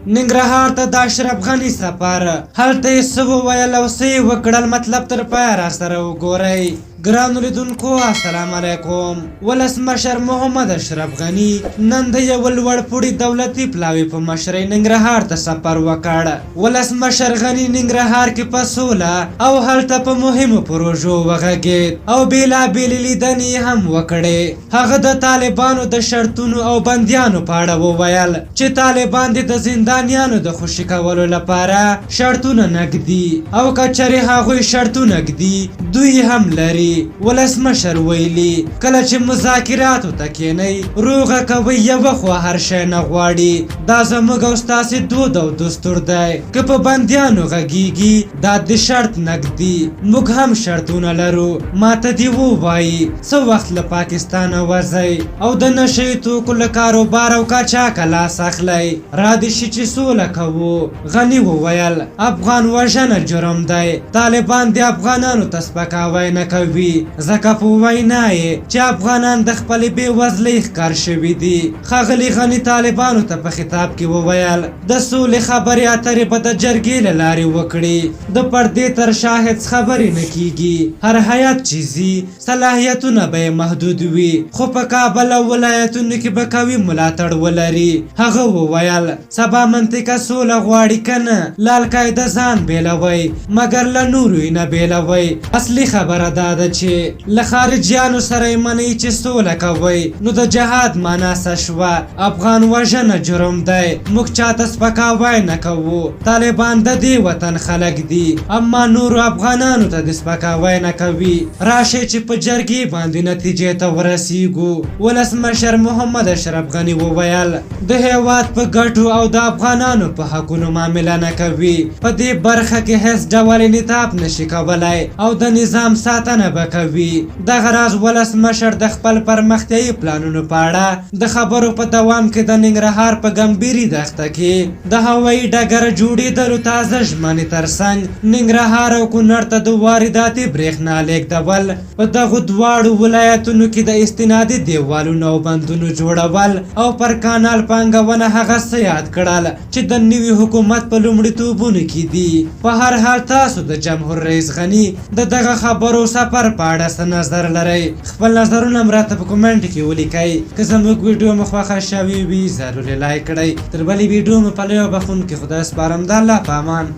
ننګرهار ته د اشرف غني سفر، هلته یې څه وویل او څه یې وکړل، مطلب تر پایه راسره وګورئ. ګرانو لیدونکو السلام علیکم. ولسمشر محمد اشرف غني نن د یو لوړ پوړي دولتي پلاوي په مشرۍ ننګرهار ته سفر وکړ. ولسمشر غني ننګرهار کې په سوله او هلته په مهمو پروژو وغږېد او بېلابېلې لیدنې هم وکړې. هغه د طالبانو د شرطونو او بندیانو په اړه وویل چې طالبان د زندانیانو د خوشي کولو لپاره شرطونه نږدي او که چېرې هغوی شرطونه ږدي دوی هم لري. ولسمشر ویلي کله چې مذاکراتو ته کښېنئ روغه کوئ، یوه خوا هر شی نه غواړي. دا زموږ او ستاسې دود او دستور دی. که په بندیانو غږیږي دا د شرط نږدي، موږ هم شرطونه لرو. ماته دې ووایي څه وخت له پاکستانه وځئ او د نشهیي توکو له کاروبار او قاچاقه لاس اخلئ. را دې شي چې سوله کوو. غني وویل افغان وژنه جرم دی. طالبان د افغانانو ته سپکاوی نه کوي، ځکه په وینا یې چې افغانان د خپلې بېوزلۍ ښکار شوي دي. ښاغلي غني طالبانو ته په خطاب کې وویل د سولې خبرې اترې به د جرګې له لارې وکړي. د پردې تر شا هېڅ خبرې نه کیږي. هر هیات چې ځي صلاحیتونه به یې محدود وي، خو په کابل او ولایتونو کې به قوي ملاتړ ولري. هغه وویل سبا منطقه سوله غواړي که نه، لالکای د ځان بېلوئ مګر له نورو یې نه بېلوئ. اصلي خبره دا ده چې له خارجیانو سره یې منئ چې سوله کوئ، نو د جهاد معنا څه شوه؟ افغان وژنه جرم دی، موږ چاته سپکاوی نه کوو. طالبان د دې وطن خلک دي اما نورو افغانانو ته د سپکاوی نه کوي. راشئ چې په جرګې باندې نتیجې ته ورسیږو. ولسمشر محمد اشرف غني وویل د هېواد په ګټو او د افغانانو په حقونو معامله نه کوي. په دې برخه کې هیڅ ډول انعطاف نشي کولی او د نظام ساتنه به کوي. دغه راز ولسمشر د خپل پرمختیایي پلانونو په اړه د خبرو په دوام کې د ننګرهار په ګمبیري دښته کې د هوایي ډګر جوړېدلو تازه ژمنې ترڅنګ ننګرهار او کونړ ته د وارداتي برېښنا لېږدول، په دغو دواړو ولایتونو کې د استنادي دیوالونو او بندونو جوړول او پر کانال پانګونه هغه څه یاد کړل چې د نوي حکومت په لومړیتوبونو کې دي. په هر حال تاسو د جمهور رئیس غني د دغه خبرو سفر په اړه څه نظر لرئ؟ خپل نظرونه هم راته په کومنټ کې ولیکئ. که زموږ ویډیو مو خوښه شوې وي ضروري لایک کړئ. تر بلې ویډیو مو په لویو بخښونکي خدای سپارم. د الله په امان.